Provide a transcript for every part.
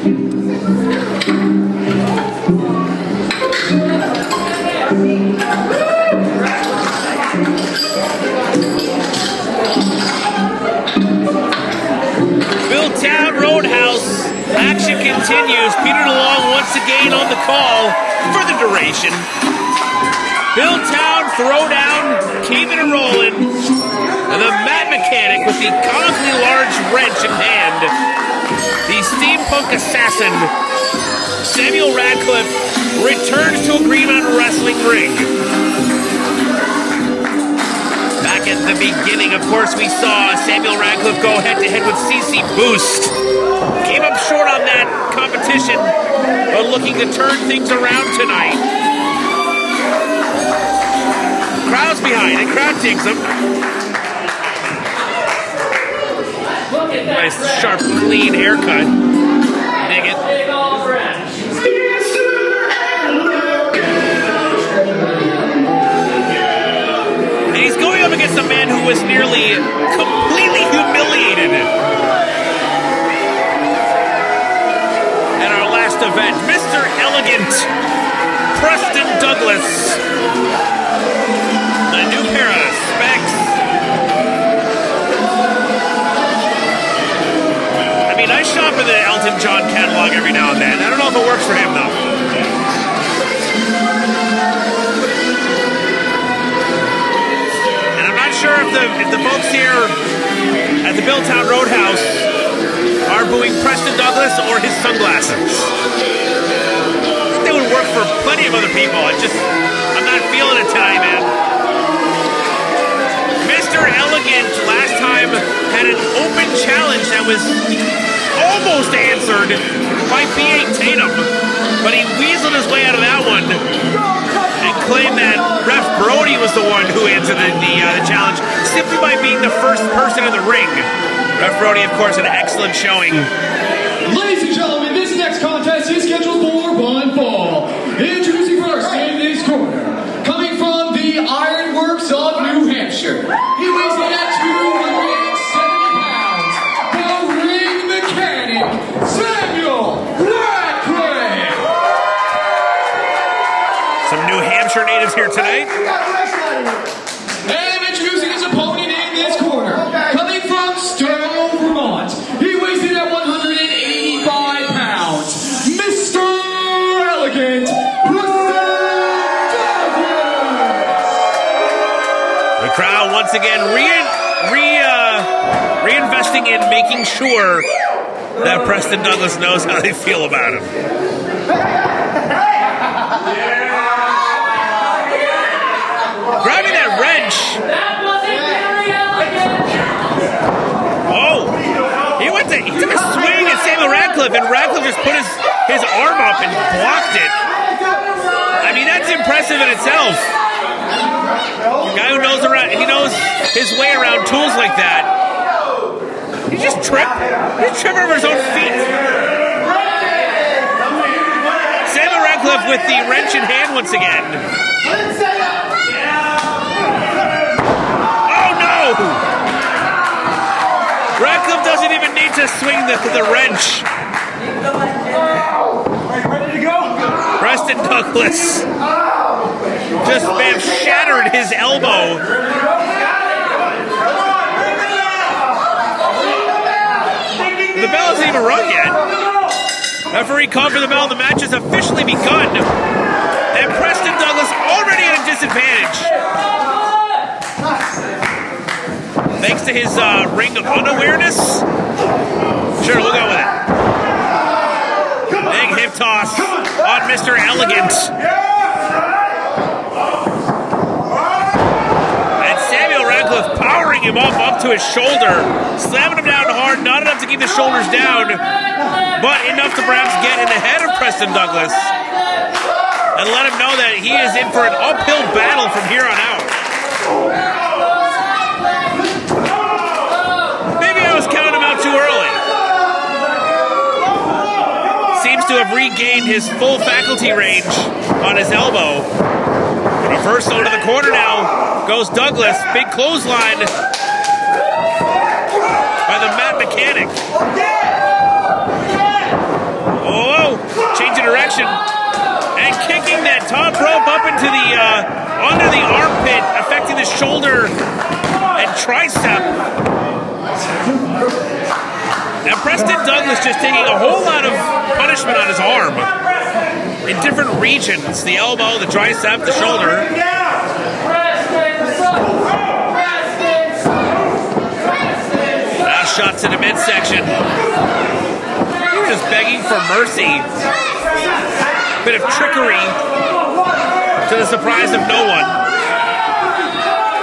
Billtown Roadhouse. Action continues. Peter DeLonge once again on the call for the duration. Billtown Throwdown, keeping it rolling. And the mat mechanic with the comically large wrench in hand. The steampunk assassin, Samuel Radcliffe, returns to a Green Mountain Wrestling ring. Back at the beginning, of course, we saw Samuel Radcliffe go head-to-head with CC Boost. Came up short on that competition, but looking to turn things around tonight. Crowd's behind it. Crowd digs him. Nice, sharp, clean haircut. Dig it. And he's going up against a man who was nearly completely humiliated at our last event. Mr. Elegant, Preston Douglas. A new pair of specs. I mean, I shop in the Elton John catalog every now and then. I don't know if it works for him, though. And I'm not sure if the folks here at the Billtown Roadhouse are booing Preston Douglas or his sunglasses. I think they would work for plenty of other people. I'm not feeling it tonight, man. Mr. Elegant last time had an open challenge that was almost answered by B.A. Tatum, but he weaseled his way out of that one and claimed that Ref Brody was the one who answered the challenge simply by being the first person in the ring. Ref Brody, of course, an excellent showing. Ladies and gentlemen, this next contest is scheduled for one fall. Introducing first in this corner, coming from the Ironworks of New Hampshire. He weighs in at 270 pounds. The ring mechanic, Samuel Radcliffe. Some New Hampshire natives here tonight. And introducing his opponent in this corner, coming from Stowe, Vermont. He weighs in at 185 pounds. Mr. Elegant, the crowd once again reinvesting in making sure that Preston Douglas knows how they feel about him. Grabbing that wrench. Oh, he took a swing at Samuel Radcliffe, and Radcliffe just put his arm up and blocked it. I mean, that's impressive in itself. A guy who knows his way around tools like that. He just tripped over his own feet. Samuel Radcliffe with the wrench in hand once again. Oh no! Radcliffe doesn't even need to swing the wrench. Ready to go? Preston Douglas just shattered his elbow. The bell hasn't even rung yet. Referee called for the bell. The match has officially begun. And Preston Douglas already at a disadvantage. Thanks to his ring unawareness. Sure, we'll go with it. Big hip toss on Mr. Elegant. And Samuel Radcliffe powering him up to his shoulder, slamming him down hard, not enough to keep his shoulders down, but enough to perhaps get in ahead of Preston Douglas and let him know that he is in for an uphill battle from here on out. Maybe I was counting him out too early. Seems to have regained his full faculty range on his elbow. Reversal into the corner now goes Douglas. Big clothesline by the mat mechanic. opposite direction and kicking that top rope up into the under the armpit, affecting the shoulder and tricep. And Preston Douglas just taking a whole lot of punishment on his arm in different regions: the elbow, the tricep, the shoulder. Last shots in the midsection. You're just begging for mercy. Bit of trickery to the surprise of no one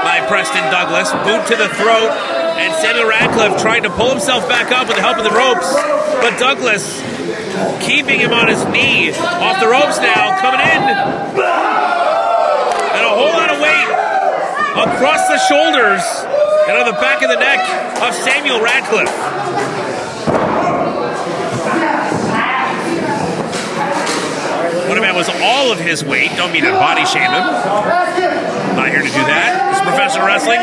by Preston Douglas. Boot to the throat, and Samuel Radcliffe trying to pull himself back up with the help of the ropes, but Douglas keeping him on his knee. Off the ropes now, coming in, and a whole lot of weight across the shoulders and on the back of the neck of Samuel Radcliffe. What if that was all of his weight? Don't mean to body shame him. Not here to do that. It's professional wrestling.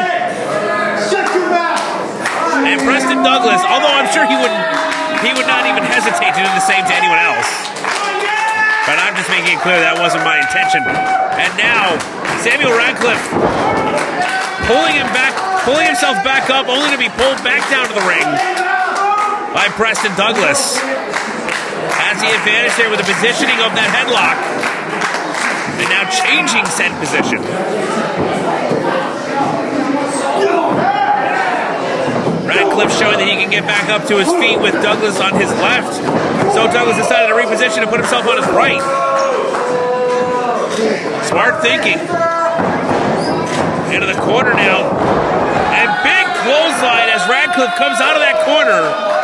And Preston Douglas, although I'm sure he would not even hesitate to do the same to anyone else. But I'm just making it clear that wasn't my intention. And now, Samuel Radcliffe pulling himself back up, only to be pulled back down to the ring by Preston Douglas. Has the advantage there with the positioning of that headlock. And now changing said position. Radcliffe showing that he can get back up to his feet with Douglas on his left. So Douglas decided to reposition and put himself on his right. Smart thinking. Into the corner now. And big clothesline as Radcliffe comes out of that corner.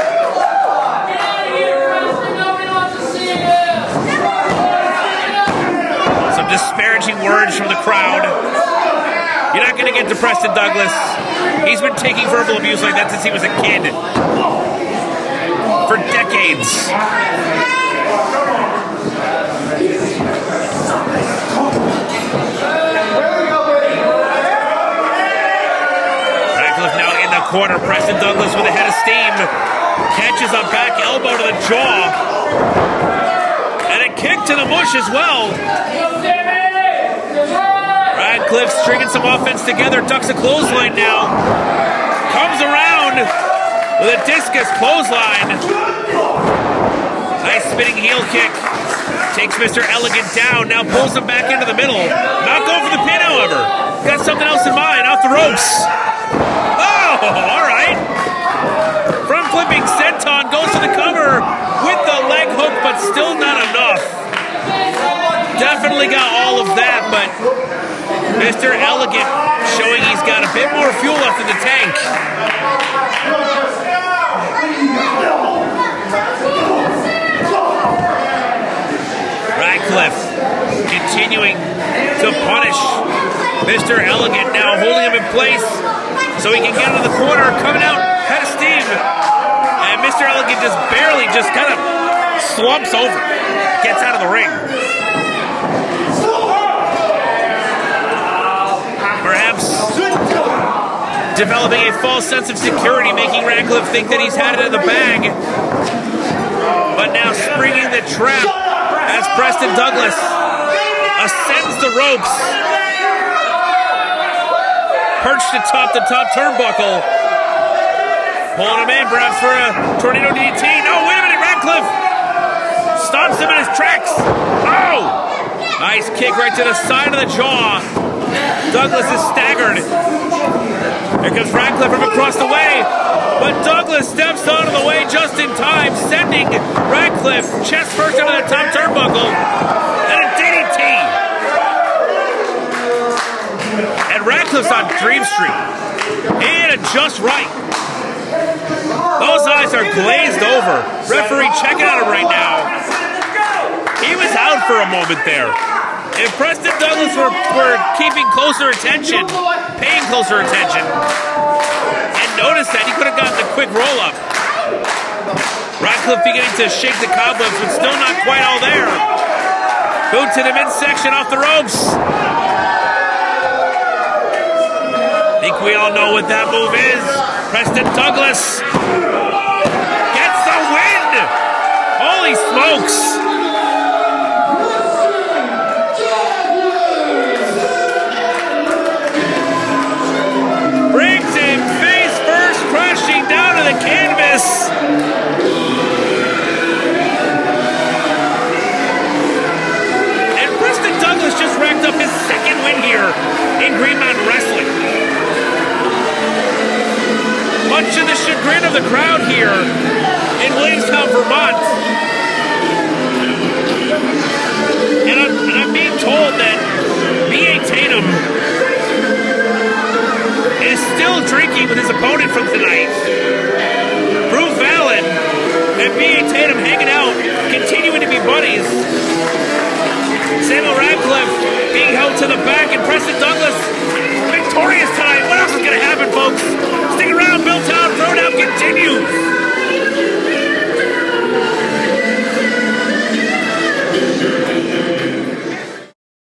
Disparaging words from the crowd. You're not going to get to Preston Douglas. He's been taking verbal abuse like that since he was a kid. For decades. Radcliffe now in the corner. Preston Douglas with a head of steam. Catches a back elbow to the jaw. And a kick to the mush as well. Radcliffe stringing some offense together, ducks a clothesline now. Comes around with a discus clothesline. Nice spinning heel kick. Takes Mr. Elegant down, now pulls him back into the middle. Not going for the pin, however. Got something else in mind, off the ropes. Oh, all right. Front flipping senton, goes to the cover with the leg hook, but still not enough. Definitely got all of that, but Mr. Elegant showing he's got a bit more fuel left in the tank. Radcliffe continuing to punish Mr. Elegant, now holding him in place so he can get into the corner, coming out, head of steam. And Mr. Elegant just kind of slumps over, gets out of the ring. Perhaps developing a false sense of security, making Radcliffe think that he's had it in the bag. But now springing the trap as Preston Douglas ascends the ropes. Perched atop the top turnbuckle. Pulling him in, perhaps for a tornado DDT. No, wait a minute, Radcliffe stops him in his tracks. Oh! Nice kick right to the side of the jaw. Douglas is staggered. Here comes Radcliffe from across the way. But Douglas steps out of the way just in time, sending Radcliffe chest first into the top turnbuckle. And a DDT. And Radcliffe's on Dream Street. He hit it just right. Those eyes are glazed over. Referee checking on him right now. He was out for a moment there. If Preston Douglas were keeping closer attention, paying closer attention, and noticed that, he could have gotten a quick roll-up. Radcliffe beginning to shake the cobwebs, but still not quite all there. Boot to the midsection off the ropes. I think we all know what that move is. Preston Douglas gets the win! Holy smokes!